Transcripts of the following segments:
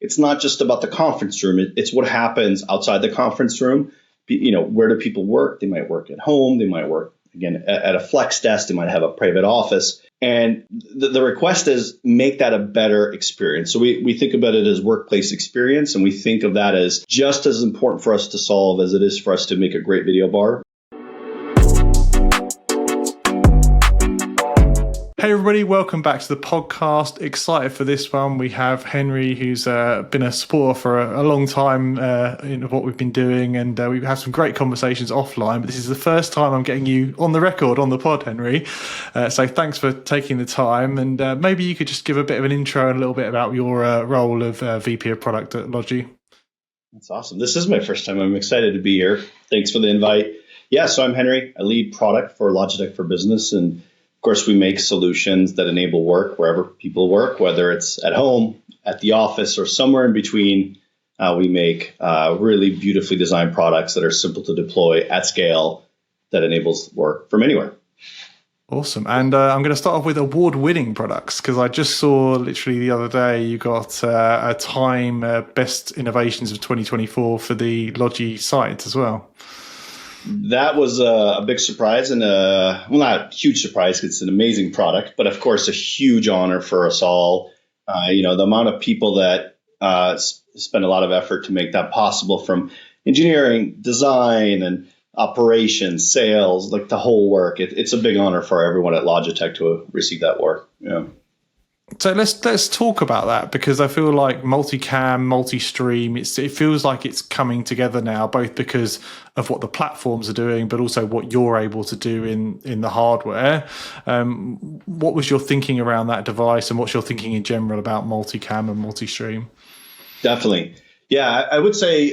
it's not just about the conference room. It's what happens outside the conference room. Where do people work? They might work at home. They might work, again, at a flex desk. They might have a private office. And the request is make that a better experience. So we think about it as workplace experience, and we think of that as just as important for us to solve as it is for us to make a great video bar. Hey everybody, welcome back to the podcast. Excited for this one. We have Henry, who's been a supporter for a long time in what we've been doing, and we've had some great conversations offline, but this is the first time I'm getting you on the record on the pod, Henry. So thanks for taking the time, and maybe you could just give a bit of an intro and a little bit about your role of VP of Product at Logi. That's awesome. This is my first time. I'm excited to be here. Thanks for the invite. Yeah, so I'm Henry. I lead product for Logitech for Business, and of course, we make solutions that enable work wherever people work, whether it's at home, at the office, or somewhere in between. We make really beautifully designed products that are simple to deploy at scale that enables work from anywhere. Awesome. And I'm going to start off with award-winning products, because I just saw literally the other day you got a Time Best Innovations of 2024 for the Logi Sight as well. That was a big surprise, and not a huge surprise because it's an amazing product, but of course a huge honor for us all. The amount of people that spend a lot of effort to make that possible, from engineering, design, and operations, sales, like the whole work. It's a big honor for everyone at Logitech to receive that work. Yeah. So let's talk about that, because I feel like Multicam, Multistream, it feels like it's coming together now, both because of what the platforms are doing, but also what you're able to do in the hardware. What was your thinking around that device, and what's your thinking in general about Multicam and Multistream? Definitely. Yeah, I would say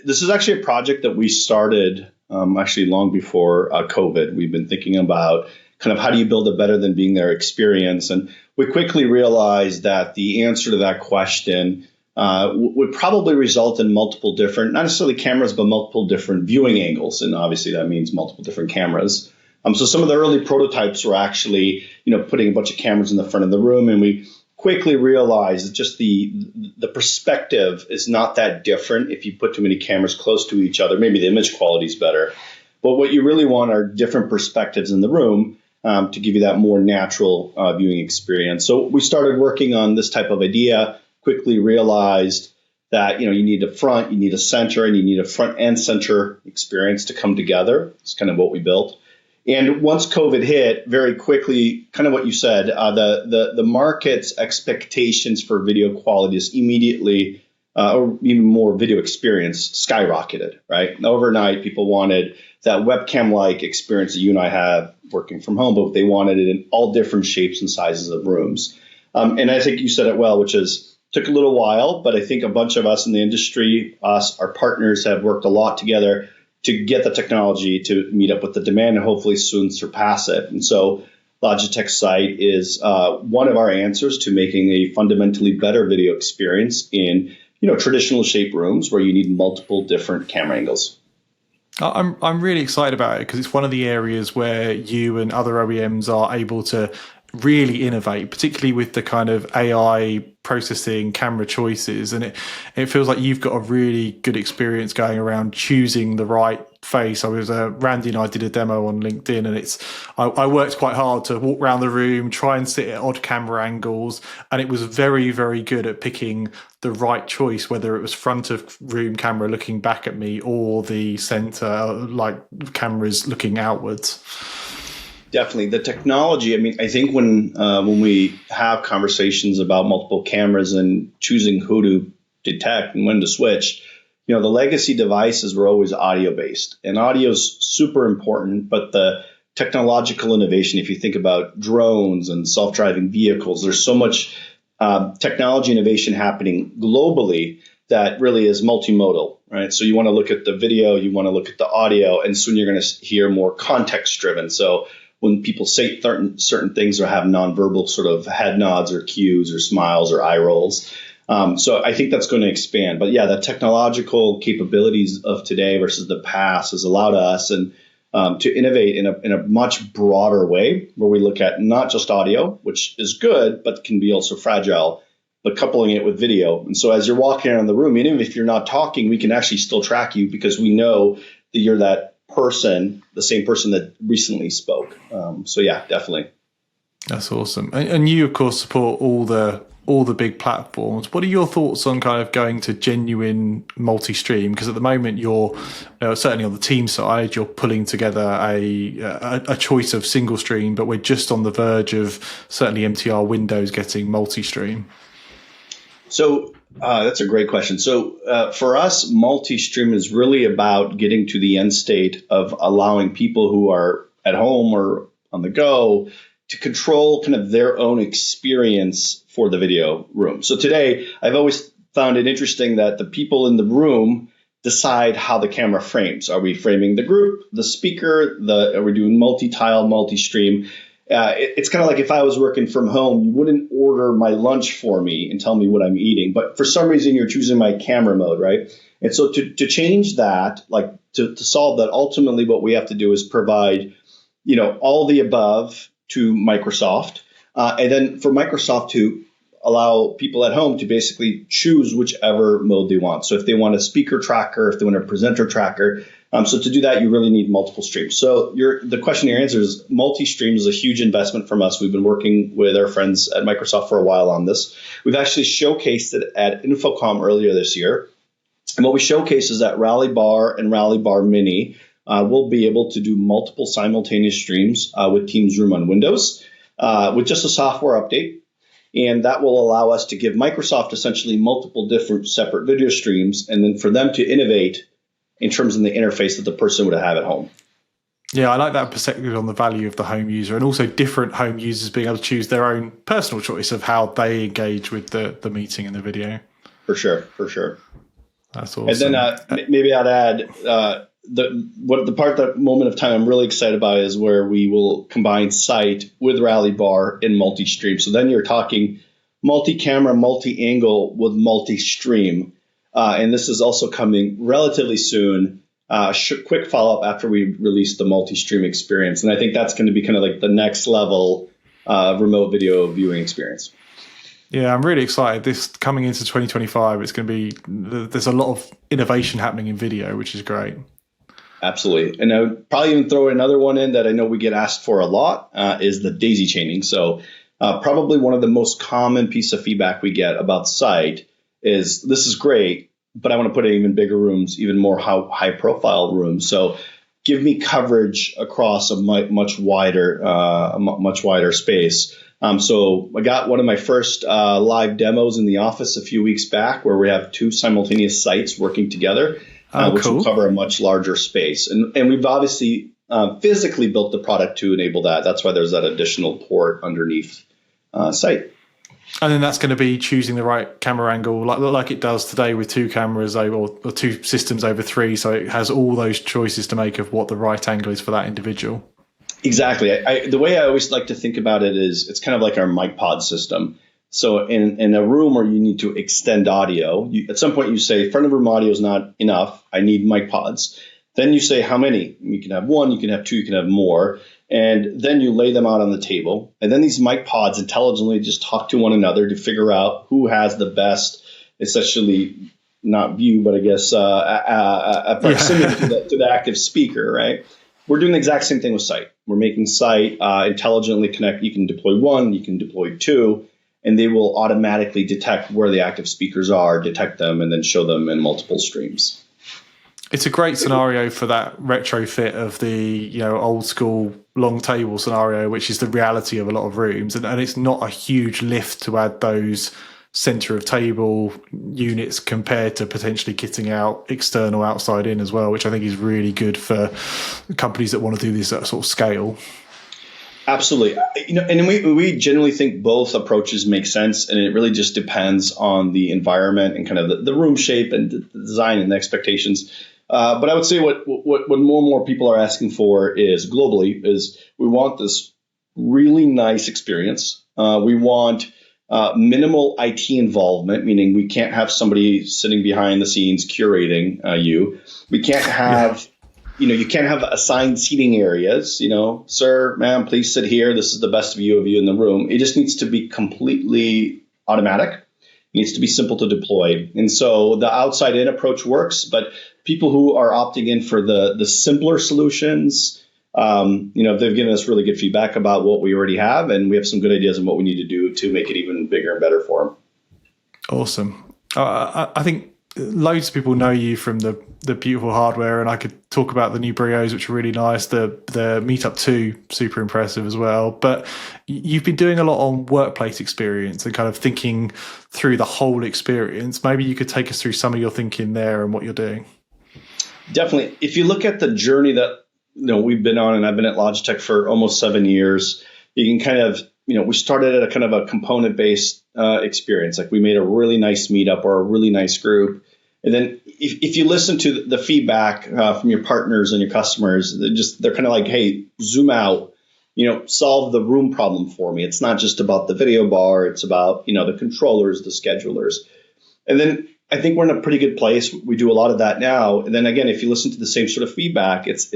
this is actually a project that we started actually long before COVID. We've been thinking about kind of how do you build a better than being there experience. And we quickly realized that the answer to that question would probably result in multiple different, not necessarily cameras, but multiple different viewing angles. And obviously that means multiple different cameras. So some of the early prototypes were actually, putting a bunch of cameras in the front of the room. And we quickly realized that just the perspective is not that different if you put too many cameras close to each other. Maybe the image quality is better. But what you really want are different perspectives in the room. To give you that more natural viewing experience. So we started working on this type of idea, quickly realized that, you need a front, you need a center, and you need a front and center experience to come together. It's kind of what we built. And once COVID hit, very quickly, kind of what you said, the market's expectations for video quality is immediately, or even more video experience, skyrocketed, right? Overnight, people wanted that webcam-like experience that you and I have working from home, but they wanted it in all different shapes and sizes of rooms. And I think you said it well, which is took a little while, but I think a bunch of us in the industry, our partners, have worked a lot together to get the technology to meet up with the demand and hopefully soon surpass it. And so Logitech Sight is one of our answers to making a fundamentally better video experience in traditional shape rooms where you need multiple different camera angles. I'm really excited about it, because it's one of the areas where you and other OEMs are able to really innovate, particularly with the kind of AI processing, camera choices. And it feels like you've got a really good experience going around choosing the right face. Randy and I did a demo on LinkedIn, and I worked quite hard to walk around the room, try and sit at odd camera angles, and it was very, very good at picking the right choice, whether it was front of room camera looking back at me or the center, like cameras looking outwards. Definitely. The technology, I think when we have conversations about multiple cameras and choosing who to detect and when to switch, the legacy devices were always audio-based. And audio is super important, but the technological innovation, if you think about drones and self-driving vehicles, there's so much technology innovation happening globally that really is multimodal, right? So you want to look at the video, you want to look at the audio, and soon you're going to hear more context-driven. So when people say certain things or have nonverbal sort of head nods or cues or smiles or eye rolls. So I think that's going to expand. But yeah, the technological capabilities of today versus the past has allowed us to innovate in a much broader way, where we look at not just audio, which is good, but can be also fragile, but coupling it with video. And so as you're walking around the room, even if you're not talking, we can actually still track you because we know that you're that person, the same person that recently spoke. So yeah, definitely. That's awesome. And you, of course, support all the big platforms. What are your thoughts on kind of going to genuine multi-stream? Because at the moment, you're certainly on the team side, you're pulling together a choice of single stream, but we're just on the verge of certainly MTR Windows getting multi-stream. So that's a great question. So for us, multi-stream is really about getting to the end state of allowing people who are at home or on the go to control kind of their own experience for the video room. So today, I've always found it interesting that the people in the room decide how the camera frames. Are we framing the group, the speaker, are we doing multi-tile, multi-stream? It's kind of like if I was working from home, you wouldn't order my lunch for me and tell me what I'm eating. But for some reason, you're choosing my camera mode, right? And so to change that, like to solve that, ultimately what we have to do is provide, all the above to Microsoft. And then for Microsoft to allow people at home to basically choose whichever mode they want. So if they want a speaker tracker, if they want a presenter tracker. So to do that, you really need multiple streams. So the question your answer is multi-stream is a huge investment from us. We've been working with our friends at Microsoft for a while on this. We've actually showcased it at InfoComm earlier this year. And what we showcase is that Rally Bar and Rally Bar Mini will be able to do multiple simultaneous streams with Teams Room on Windows with just a software update. And that will allow us to give Microsoft essentially multiple different separate video streams and then for them to innovate in terms of the interface that the person would have at home. Yeah, I like that perspective on the value of the home user and also different home users being able to choose their own personal choice of how they engage with the meeting and the video. For sure. That's awesome. And then maybe I'd add that moment of time I'm really excited about is where we will combine Sight with Rally Bar in multi-stream. So then you're talking multi-camera, multi-angle with multi-stream. And this is also coming relatively soon. Quick follow-up after we release the multi-stream experience. And I think that's going to be kind of like the next level remote video viewing experience. Yeah, I'm really excited. This coming into 2025, it's going to be, there's a lot of innovation happening in video, which is great. Absolutely. And I would probably even throw another one in that I know we get asked for a lot is the daisy chaining. So probably one of the most common piece of feedback we get about Sight is this is great, but I want to put in even bigger rooms, even more high profile rooms. So give me coverage across a much wider space. So I got one of my first live demos in the office a few weeks back where we have two simultaneous sites working together, which will cover a much larger space. And we've obviously physically built the product to enable that. That's why there's that additional port underneath Sight. And then that's going to be choosing the right camera angle, like it does today with two cameras or two systems over three. So it has all those choices to make of what the right angle is for that individual. Exactly. The way I always like to think about it is it's kind of like our mic pod system. So in a room where you need to extend audio, at some point you say front of room audio is not enough. I need mic pods. Then you say how many? You can have one, you can have two, you can have more. And then you lay them out on the table. And then these mic pods intelligently just talk to one another to figure out who has the best, essentially not view, but I guess a proximity to the active speaker, right? We're doing the exact same thing with Sight. We're making Sight intelligently connect. You can deploy one, you can deploy two, and they will automatically detect where the active speakers are, detect them, and then show them in multiple streams. It's a great scenario for that retrofit of the old school long table scenario, which is the reality of a lot of rooms, and it's not a huge lift to add those center of table units compared to potentially kitting out external outside in as well, which I think is really good for companies that want to do this at sort of scale. Absolutely. And we generally think both approaches make sense, and it really just depends on the environment and kind of the room shape and the design and the expectations. But I would say what more and more people are asking for is globally is we want this really nice experience. We want minimal IT involvement, meaning we can't have somebody sitting behind the scenes curating you. We can't have, you can't have assigned seating areas. Sir, ma'am, please sit here. This is the best view of you in the room. It just needs to be completely automatic. It needs to be simple to deploy. And so the outside in approach works, but people who are opting in for the simpler solutions, they've given us really good feedback about what we already have, and we have some good ideas on what we need to do to make it even bigger and better for them. Awesome. I think loads of people know you from the beautiful hardware, and I could talk about the new Brios, which are really nice. The Meetup 2, super impressive as well. But you've been doing a lot on workplace experience and kind of thinking through the whole experience. Maybe you could take us through some of your thinking there and what you're doing. Definitely. If you look at the journey that we've been on, and I've been at Logitech for almost 7 years, you can kind of, we started at a kind of a component-based experience. Like we made a really nice meetup or a really nice group. And then if you listen to the feedback from your partners and your customers, they're kind of like, hey, zoom out, solve the room problem for me. It's not just about the video bar. It's about, the controllers, the schedulers. And then I think we're in a pretty good place. We do a lot of that now. And then again, if you listen to the same sort of feedback, it's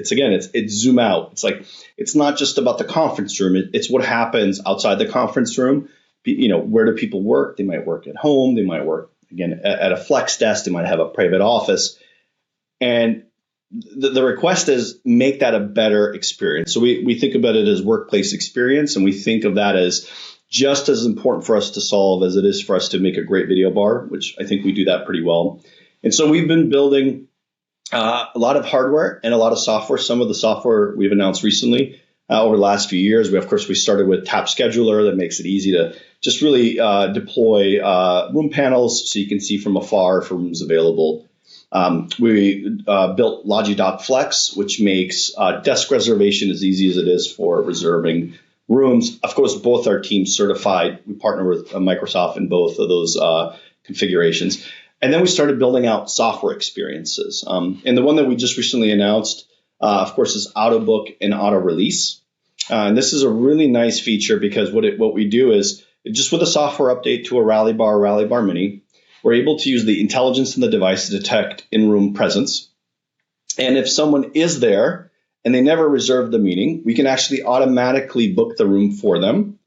zoom out. It's like, it's not just about the conference room. It's what happens outside the conference room. Where do people work? They might work at home. They might work, again, at a flex desk. They might have a private office. And the request is make that a better experience. So we think about it as workplace experience, and we think of that as just as important for us to solve as it is for us to make a great video bar, which I think we do that pretty well. And so we've been building a lot of hardware and a lot of software. Some of the software we've announced recently over the last few years. We started with Tap Scheduler that makes it easy to just really deploy room panels so you can see from afar if a room's available. We built Logi.Flex, which makes desk reservation as easy as it is for reserving rooms. Of course, both our teams certified. We partner with Microsoft in both of those configurations. And then we started building out software experiences. And the one that we just recently announced, of course, is auto book and auto release. And this is a really nice feature because what we do is just with a software update to a Rally Bar Mini, we're able to use the intelligence in the device to detect in-room presence. And if someone is there and they never reserved the meeting, we can actually automatically book the room for them.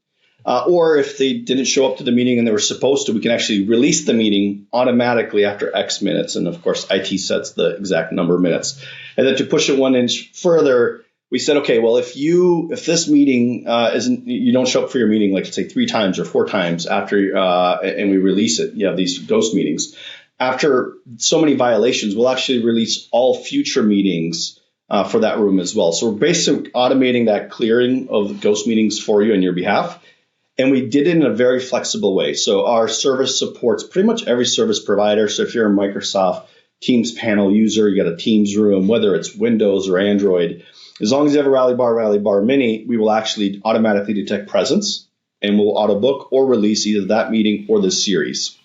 Or if they didn't show up to the meeting and they were supposed to, we can actually release the meeting automatically after X minutes. And of course, IT sets the exact number of minutes. And then to push it 1 inch further, we said, okay, well, if this meeting you don't show up for your meeting, like say 3 times or 4 times after, and we release it, you have these ghost meetings. After so many violations, we'll actually release all future meetings for that room as well. So we're basically automating that clearing of ghost meetings for you on your behalf. And we did it in a very flexible way. So our service supports pretty much every service provider. So if you're a Microsoft Teams panel user, you got a Teams room, whether it's Windows or Android, as long as you have a Rally Bar Mini, we will actually automatically detect presence and we'll auto book or release either that meeting or the series.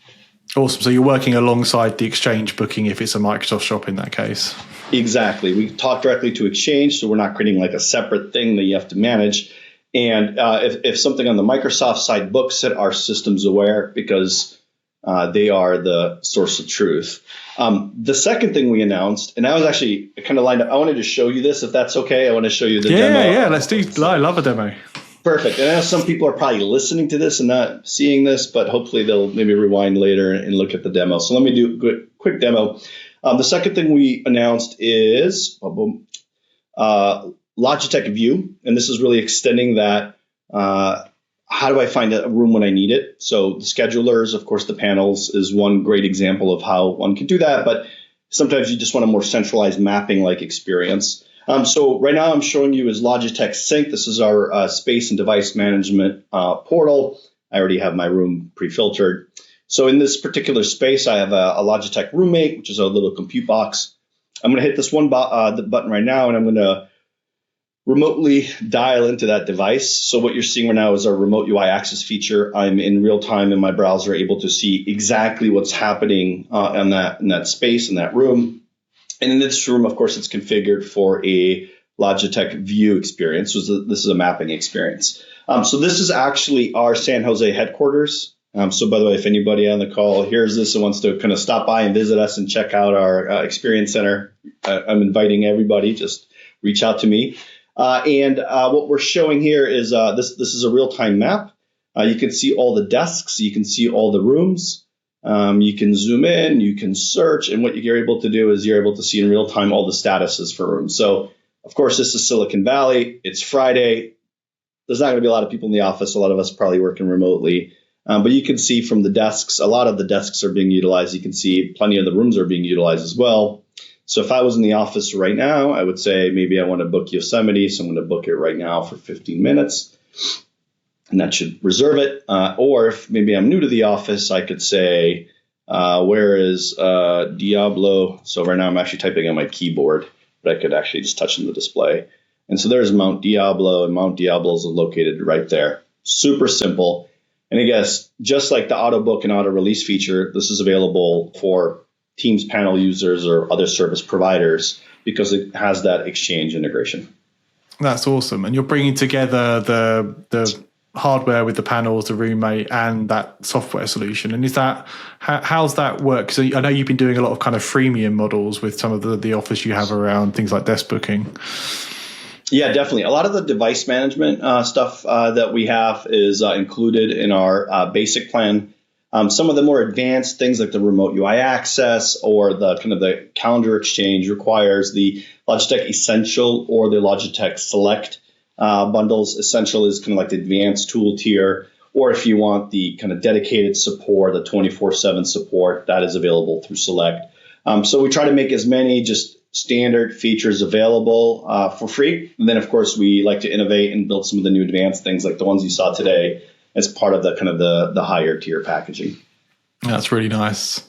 Awesome. So you're working alongside the Exchange booking if it's a Microsoft shop in that case. Exactly. We talk directly to Exchange, so we're not creating like a separate thing that you have to manage. And if something on the Microsoft side books it, our system's aware because they are the source of truth. The second thing we announced, and I was actually kind of lined up, I wanted to show you this, if that's okay. I want to show you the demo. Yeah, let's do. I love a demo. Perfect. And I know some people are probably listening to this and not seeing this, but hopefully they'll maybe rewind later and look at the demo. So let me do a quick demo. The second thing we announced is Logitech View, and this is really extending that. How do I find a room when I need it? So the schedulers, of course, the panels is one great example of how one can do that. But sometimes you just want a more centralized mapping-like experience. So right now I'm showing you is Logitech Sync. This is our space and device management portal. I already have my room pre-filtered. So in this particular space, I have a Logitech Roommate, which is a little compute box. I'm going to hit this one button right now, and I'm going to remotely dial into that device. So what you're seeing right now is our remote UI access feature. I'm in real time in my browser able to see exactly what's happening in that space, in that room. And in this room, of course, it's configured for a Logitech View experience. So this is a mapping experience. So this is actually our San Jose headquarters. So by the way, if anybody on the call hears this and wants to kind of stop by and visit us and check out our experience center, I'm inviting everybody. Just reach out to me. And what we're showing here is this is a real-time map. You can see all the desks. You can see all the rooms. You can zoom in, you can search, and what you're able to do is you're able to see in real time all the statuses for rooms. So, of course, this is Silicon Valley. It's Friday. There's not going to be a lot of people in the office. A lot of us probably working remotely. But you can see from the desks, a lot of the desks are being utilized. You can see plenty of the rooms are being utilized as well. So if I was in the office right now, I would say maybe I want to book Yosemite. So I'm going to book it right now for 15 minutes. And that should reserve it. Or if maybe I'm new to the office, I could say, where is Diablo? So right now I'm actually typing on my keyboard, but I could actually just touch on the display. And so there's Mount Diablo, and Mount Diablo is located right there. Super simple. And I guess just like the auto book and auto release feature, this is available for Teams panel users or other service providers because it has that Exchange integration. That's awesome. And you're bringing together the hardware with the panels, the roommate, and that software solution. And is that how's that work? So I know you've been doing a lot of kind of freemium models with some of the offers you have around things like desk booking. Yeah, definitely. A lot of the device management stuff that we have is included in our basic plan. Some of the more advanced things like the remote UI access or the kind of the calendar exchange requires the Logitech Essential or the Logitech Select bundles. Essential is kind of like the advanced tool tier, or if you want the kind of dedicated support, the 24/7 support, that is available through Select. So we try to make as many just standard features available for free. And then, of course, we like to innovate and build some of the new advanced things like the ones you saw today as part of the kind of the higher tier packaging. That's really nice.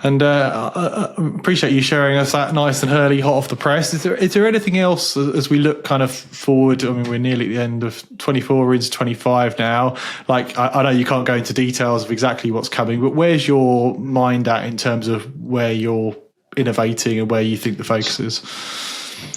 And I appreciate you sharing us that nice and early, hot off the press. Is there anything else as we look kind of forward? I mean, we're nearly at the end of 24, we're into 25 now. Like, I know you can't go into details of exactly what's coming, but where's your mind at in terms of where you're innovating and where you think the focus is?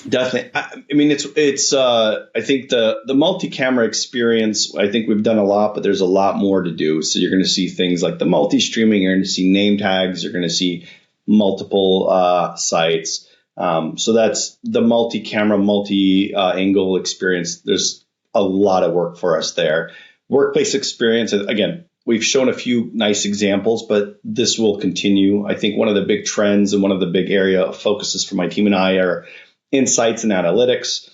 Definitely. I mean, it's I think the multi-camera experience, I think we've done a lot, but there's a lot more to do. So you're going to see things like the multi-streaming, you're going to see name tags, you're going to see multiple sites. So that's the multi-camera, multi-angle experience. There's a lot of work for us there. Workplace experience, again, we've shown a few nice examples, but this will continue. I think one of the big trends and one of the big area of focuses for my team and I are insights and analytics.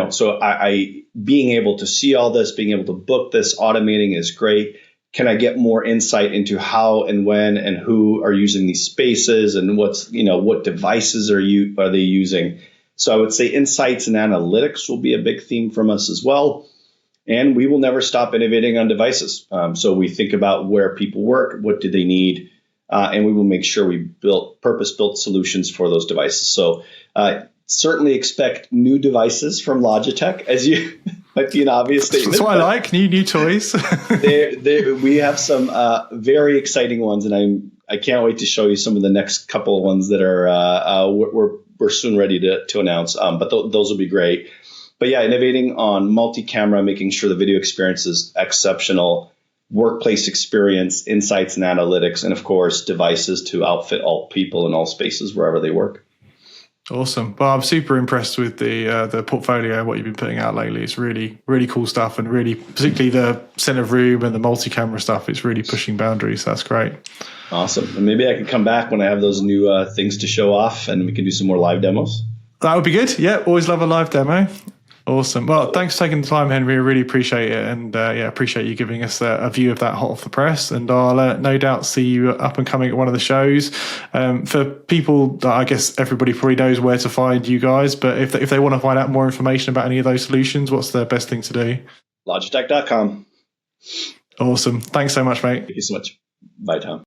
So I being able to see all this, being able to book this, automating is great. Can I get more insight into how and when and who are using these spaces and what devices are they using? So I would say insights and analytics will be a big theme from us as well. And we will never stop innovating on devices. So we think about where people work, what do they need, and we will make sure we purpose-built solutions for those devices. So certainly expect new devices from Logitech, as you might be an obvious statement. That's what I like, new toys. We have some very exciting ones, and I can't wait to show you some of the next couple of ones that are we're soon ready to announce. But those will be great. But yeah, innovating on multi-camera, making sure the video experience is exceptional, workplace experience, insights and analytics, and of course, devices to outfit all people in all spaces wherever they work. Awesome. Well, I'm super impressed with the portfolio and what you've been putting out lately. It's really, really cool stuff, and really, particularly the center room and the multi-camera stuff, it's really pushing boundaries. That's great. Awesome. And maybe I can come back when I have those new things to show off, and we can do some more live demos. That would be good. Yeah, always love a live demo. Awesome. Well, thanks for taking the time, Henry. I really appreciate it. And appreciate you giving us a view of that hot off the press. And I'll no doubt see you up and coming at one of the shows. For people that I guess everybody probably knows where to find you guys, but if they want to find out more information about any of those solutions, what's the best thing to do? Logitech.com. Awesome. Thanks so much, mate. Thank you so much. Bye, Tom.